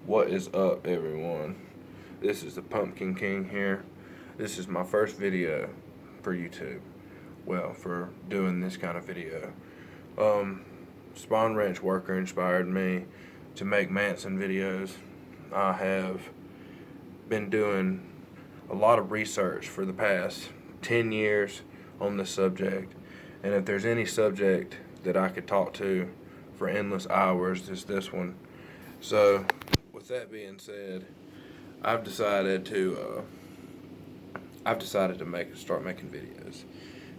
What is up, everyone? This is the Pumpkin King here. This is my first video for YouTube. Well, for doing this kind of video. Spawn Ranch Worker inspired me to make Manson videos. I have been doing a lot of research for the past 10 years on this subject. And if there's any subject that I could talk to for endless hours, it's this one. So, with that being said, I've decided to start making videos.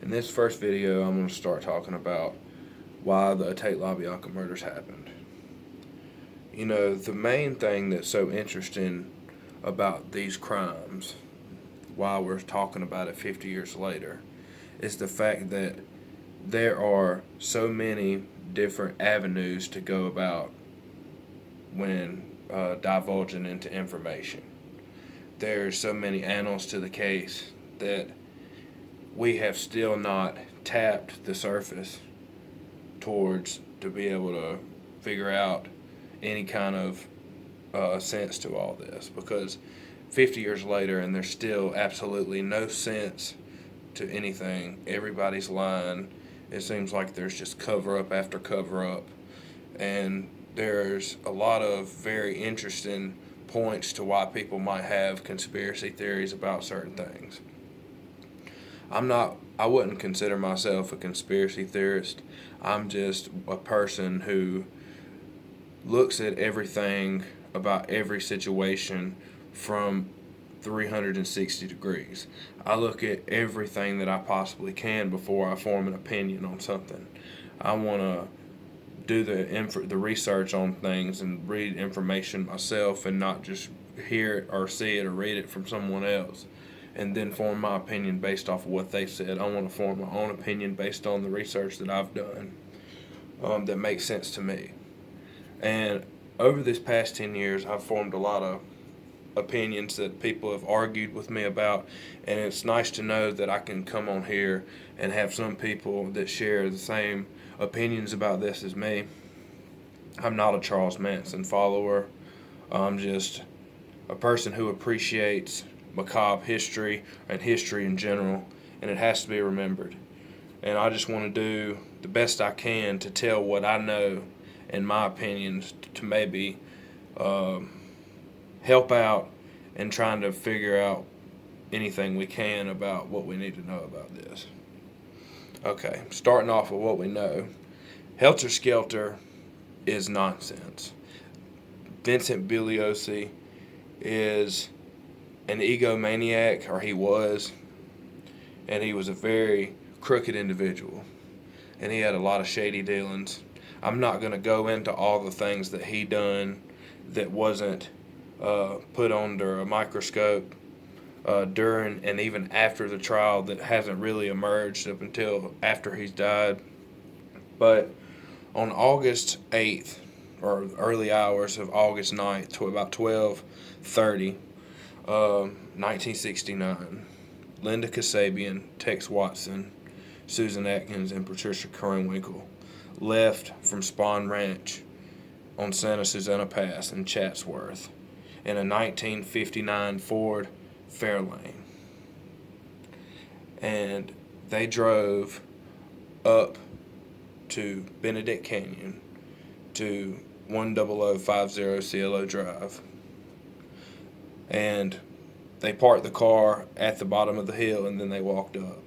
In this first video, I'm going to start talking about why the Tate-LaBianca murders happened. You know, the main thing that's so interesting about these crimes, while we're talking about it 50 years later, is the fact that there are so many different avenues to go about when divulging into information. There's so many annals to the case that we have still not tapped the surface towards to be able to figure out any kind of sense to all this, because 50 years later and there's still absolutely no sense to anything. Everybody's lying. It seems like there's just cover up after cover up, and there's a lot of very interesting points to why people might have conspiracy theories about certain things. I wouldn't consider myself a conspiracy theorist. I'm just a person who looks at everything about every situation from 360 degrees. I look at everything that I possibly can before I form an opinion on something. I want to do the research on things and read information myself, and not just hear it or see it or read it from someone else and then form my opinion based off of what they said. I want to form my own opinion based on the research that I've done that makes sense to me. And over this past 10 years, I've formed a lot of opinions that people have argued with me about, and it's nice to know that I can come on here and have some people that share the same opinions about this as me. I'm not a Charles Manson follower. I'm just a person who appreciates macabre history and history in general, and it has to be remembered. And I just want to do the best I can to tell what I know and my opinions to maybe help out in trying to figure out anything we can about what we need to know about this. Okay, starting off with what we know. Helter skelter is nonsense. Vincent Bugliosi is an egomaniac, or he was, and he was a very crooked individual, and he had a lot of shady dealings. I'm not going to go into all the things that he done that wasn't put under a microscope during and even after the trial, that hasn't really emerged up until after he's died. But on August 8th, or early hours of August 9th, to about 12:30, 1969, Linda Kasabian, Tex Watson, Susan Atkins, and Patricia Krenwinkel left from Spawn Ranch on Santa Susana Pass in Chatsworth in a 1959 Ford Fairlane. And they drove up to Benedict Canyon to 10050 Cielo Drive. And they parked the car at the bottom of the hill, and then they walked up.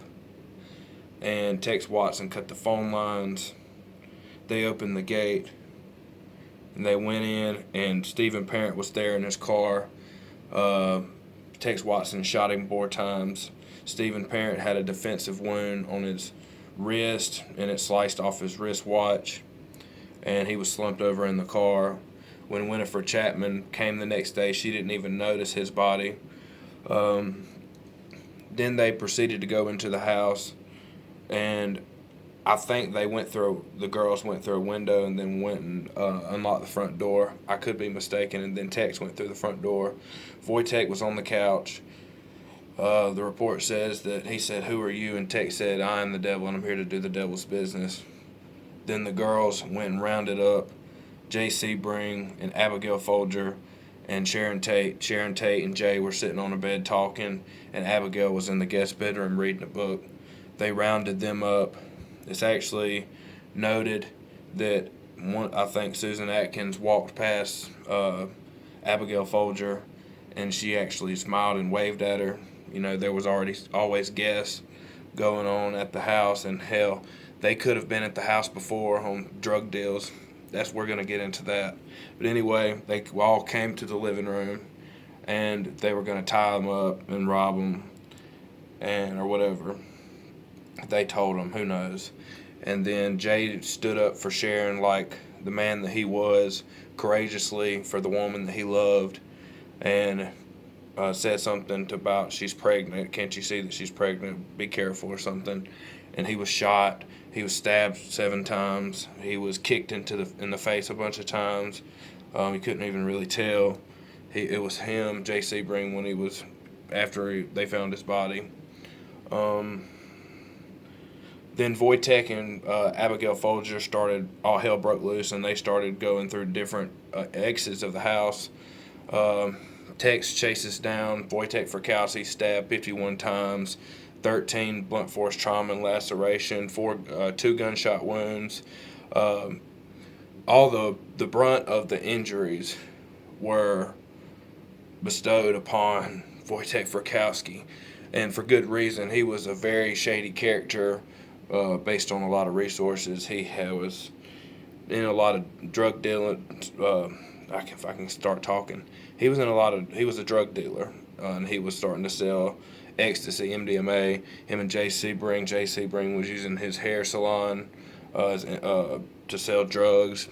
And Tex Watson cut the phone lines. They opened the gate, and they went in, and Stephen Parent was there in his car. Tex Watson shot him 4 times. Stephen Parent had a defensive wound on his wrist, and it sliced off his wristwatch, and he was slumped over in the car. When Winifred Chapman came the next day, she didn't even notice his body. Then they proceeded to go into the house, and I think the girls went through a window and then went and unlocked the front door. I could be mistaken, and then Tex went through the front door. Wojtek was on the couch. The report says that he said, "Who are you?" And Tex said, "I am the devil, and I'm here to do the devil's business." Then the girls went and rounded up J.C. Bring and Abigail Folger and Sharon Tate and Jay were sitting on a bed talking, and Abigail was in the guest bedroom reading a book. They rounded them up. It's actually noted that I think Susan Atkins walked past Abigail Folger, and she actually smiled and waved at her. There was always guests going on at the house, and hell, they could have been at the house before on drug deals. We're going to get into that. But anyway, they all came to the living room, and they were going to tie them up and rob them, or whatever. They told them, who knows. And then Jay stood up for Sharon like the man that he was, courageously for the woman that he loved, and said something about, she's pregnant, can't you see that she's pregnant, be careful, or something. And he was shot. He was stabbed 7 times. He was kicked in the face a bunch of times. He couldn't even really tell. It was him, J. Sebring, when he was, after they found his body. Then Wojtek and Abigail Folger started, all hell broke loose, and they started going through different exits of the house. Tex chases down Wojtek Frykowski, stabbed 51 times, 13 blunt force trauma and laceration, 2 gunshot wounds. All the brunt of the injuries were bestowed upon Wojtek Frykowski, and for good reason. He was a very shady character, based on a lot of resources. He was in a lot of drug dealing. If I can start talking, he was a drug dealer, and he was starting to sell ecstasy, MDMA. Him and J. Sebring was using his hair salon to sell drugs.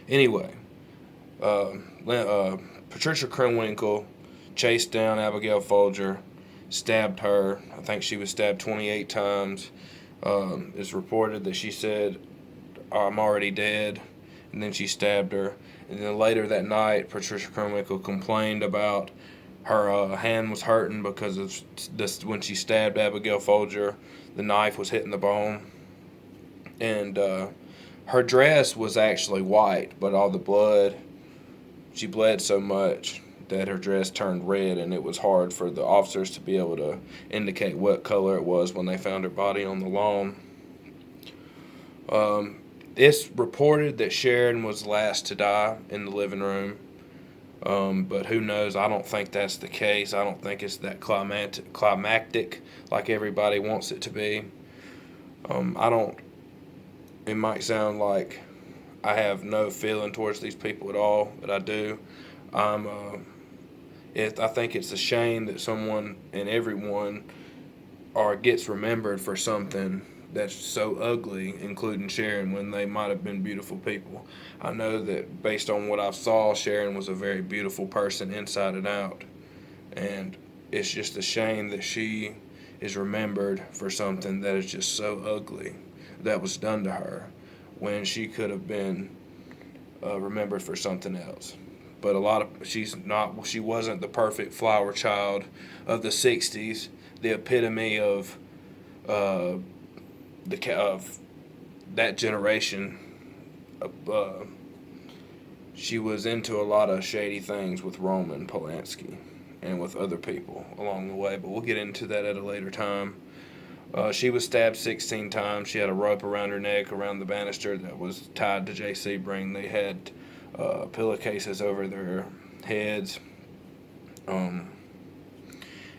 Anyway, Patricia Krenwinkel chased down Abigail Folger, stabbed her. I think she was stabbed 28 times. It's reported that she said, "I'm already dead," and then she stabbed her. And then later that night, Patricia Krenwinkel complained about her hand was hurting because of this. When she stabbed Abigail Folger, the knife was hitting the bone. And her dress was actually white, but all the blood, she bled so much that her dress turned red, and it was hard for the officers to be able to indicate what color it was when they found her body on the lawn. It's reported that Sharon was last to die in the living room, but who knows? I don't think that's the case. I don't think it's that climactic like everybody wants it to be. It might sound like I have no feeling towards these people at all, but I do. I think it's a shame that someone and everyone gets remembered for something that's so ugly, including Sharon, when they might have been beautiful people. I know that based on what I saw, Sharon was a very beautiful person inside and out, and it's just a shame that she is remembered for something that is just so ugly that was done to her, when she could have been remembered for something else. But she wasn't the perfect flower child of the 60s, the epitome of that generation. She was into a lot of shady things with Roman Polanski and with other people along the way, but we'll get into that at a later time. She was stabbed 16 times. She had a rope around her neck, around the banister that was tied to J. Sebring. They had pillowcases over their heads.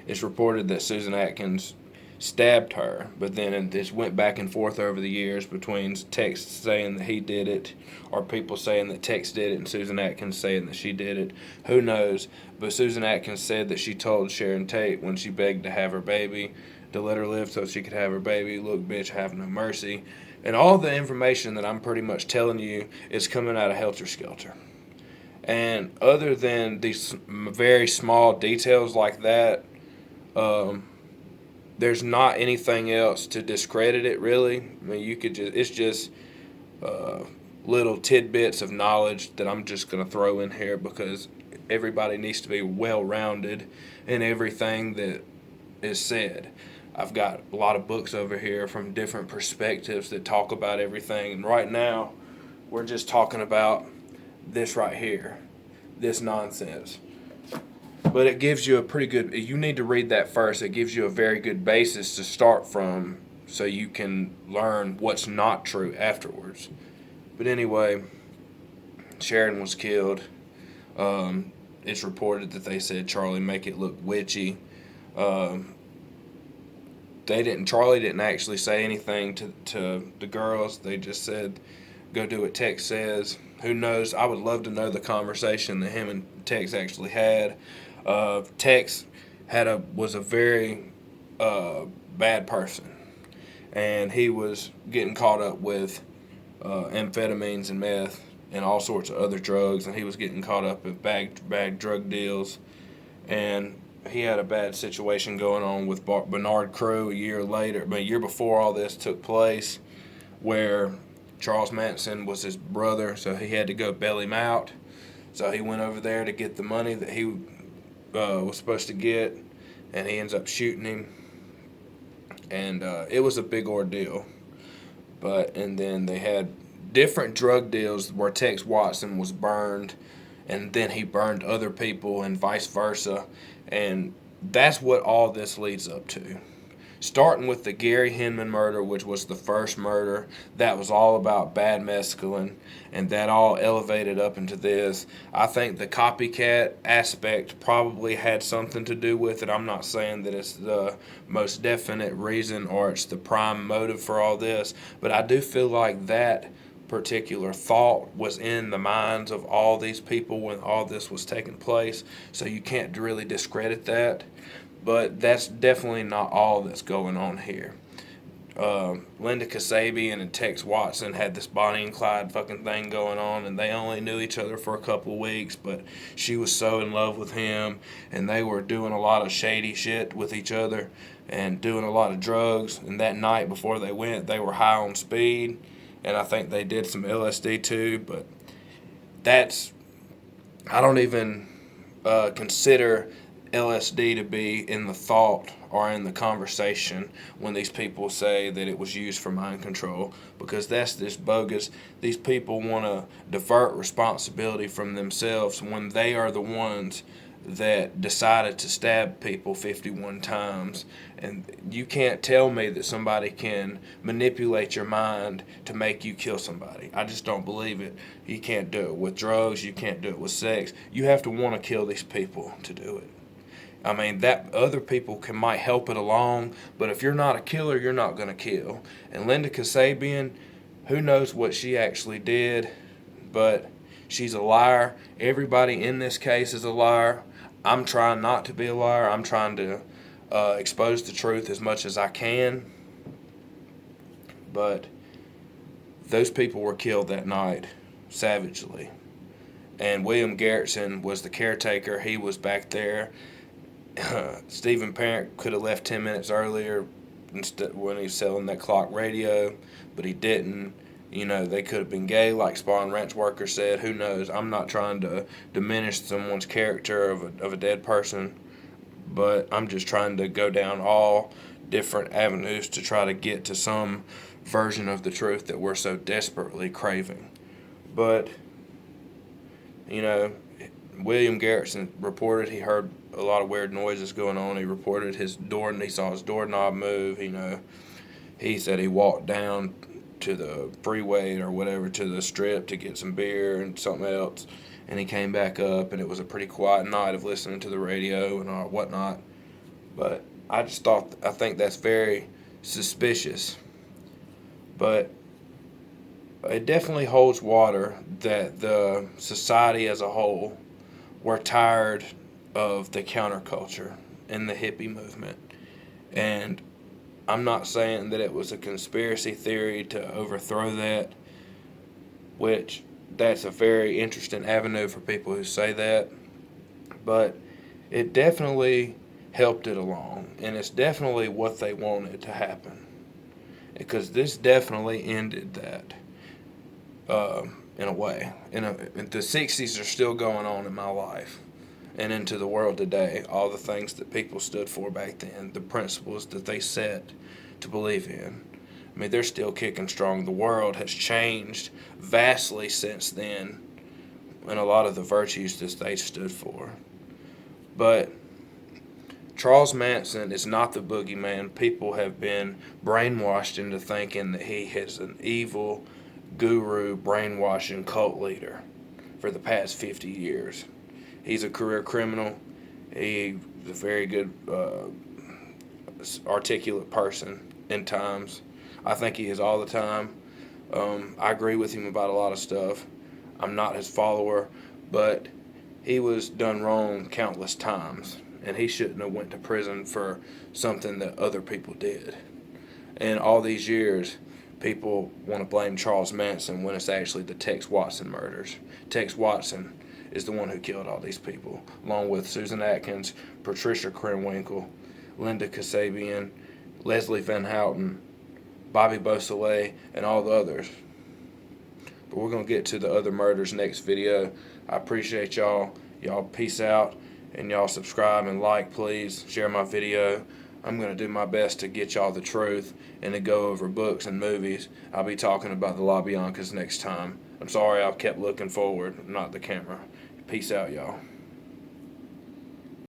It's reported that Susan Atkins stabbed her, but then this went back and forth over the years between Tex saying that he did it, or people saying that Tex did it, and Susan Atkins saying that she did it. Who knows? But Susan Atkins said that she told Sharon Tate when she begged to have her baby, to let her live so she could have her baby, "Look, bitch, have no mercy." And all the information that I'm pretty much telling you is coming out of Helter Skelter. And other than these very small details like that, there's not anything else to discredit it, really. I mean, it's just little tidbits of knowledge that I'm just going to throw in here, because everybody needs to be well-rounded in everything that is said. I've got a lot of books over here from different perspectives that talk about everything. And right now, we're just talking about this right here, this nonsense. But it gives you a pretty good, you need to read that first. It gives you a very good basis to start from so you can learn what's not true afterwards. But anyway, Sharon was killed. It's reported that they said Charlie make it look witchy. Charlie didn't actually say anything to the girls. They just said, go do what Tex says. Who knows? I would love to know the conversation that him and Tex actually had. Tex was a very bad person, and he was getting caught up with amphetamines and meth and all sorts of other drugs, and he was getting caught up in bag drug deals, and he had a bad situation going on with Bernard Crew a year before all this took place, where Charles Manson was his brother, so he had to go bail him out. So he went over there to get the money that he was supposed to get, and he ends up shooting him, and it was a big ordeal. And then they had different drug deals where Tex Watson was burned, and then he burned other people and vice versa. And that's what all this leads up to. Starting with the Gary Hinman murder, which was the first murder, that was all about bad mescaline, and that all elevated up into this. I think the copycat aspect probably had something to do with it. I'm not saying that it's the most definite reason or it's the prime motive for all this, but I do feel like that particular thought was in the minds of all these people when all this was taking place, so you can't really discredit that. But that's definitely not all that's going on here. Linda Kasabian and Tex Watson had this Bonnie and Clyde fucking thing going on, and they only knew each other for a couple of weeks, but she was so in love with him, and they were doing a lot of shady shit with each other and doing a lot of drugs. And that night before they went, they were high on speed, and I think they did some LSD too. But I don't even consider LSD to be in the thought or in the conversation when these people say that it was used for mind control, because that's just bogus. These people want to divert responsibility from themselves when they are the ones that decided to stab people 51 times. And you can't tell me that somebody can manipulate your mind to make you kill somebody. I just don't believe it. You can't do it with drugs. You can't do it with sex. You have to want to kill these people to do it. I mean, that other people might help it along, but if you're not a killer, you're not going to kill. And Linda Kasabian, who knows what she actually did, but she's a liar. Everybody in this case is a liar. I'm trying not to be a liar. I'm trying to expose the truth as much as I can. But those people were killed that night, savagely. And William Garrettson was the caretaker. He was back there. Stephen Parent could have left 10 minutes earlier when he was selling that clock radio, but he didn't. You know, they could have been gay, like Spawn Ranch Worker said. Who knows? I'm not trying to diminish someone's character of a dead person, but I'm just trying to go down all different avenues to try to get to some version of the truth that we're so desperately craving. But, you know, William Garrettson reported he heard a lot of weird noises going on. He reported he saw his doorknob move. You know, he said he walked down to the freeway or whatever, to the strip, to get some beer and something else, and he came back up, and it was a pretty quiet night of listening to the radio and whatnot. But I think that's very suspicious. But it definitely holds water that the society as a whole were tired of the counterculture and the hippie movement. And I'm not saying that it was a conspiracy theory to overthrow that, which that's a very interesting avenue for people who say that. But it definitely helped it along, and it's definitely what they wanted to happen, because this definitely ended that in a way. The 60s are still going on in my life and into the world today. All the things that people stood for back then, the principles that they set to believe in. I mean, they're still kicking strong. The world has changed vastly since then. and a lot of the virtues that they stood for. But Charles Manson is not the boogeyman. People have been brainwashed into thinking that he is an evil guru brainwashing cult leader for the past 50 years. He's a career criminal. He's a very good, articulate person in times. I think he is all the time. I agree with him about a lot of stuff. I'm not his follower, but he was done wrong countless times, and he shouldn't have went to prison for something that other people did. And all these years, people want to blame Charles Manson when it's actually the Tex Watson murders. Tex Watson is the one who killed all these people, along with Susan Atkins, Patricia Krenwinkel, Linda Kasabian, Leslie Van Houten, Bobby Beausoleil, and all the others. But we're going to get to the other murders next video. I appreciate y'all. Y'all peace out, and y'all subscribe and like, please. Share my video. I'm going to do my best to get y'all the truth and to go over books and movies. I'll be talking about the LaBiancas next time. I'm sorry I kept looking forward, not the camera. Peace out, y'all.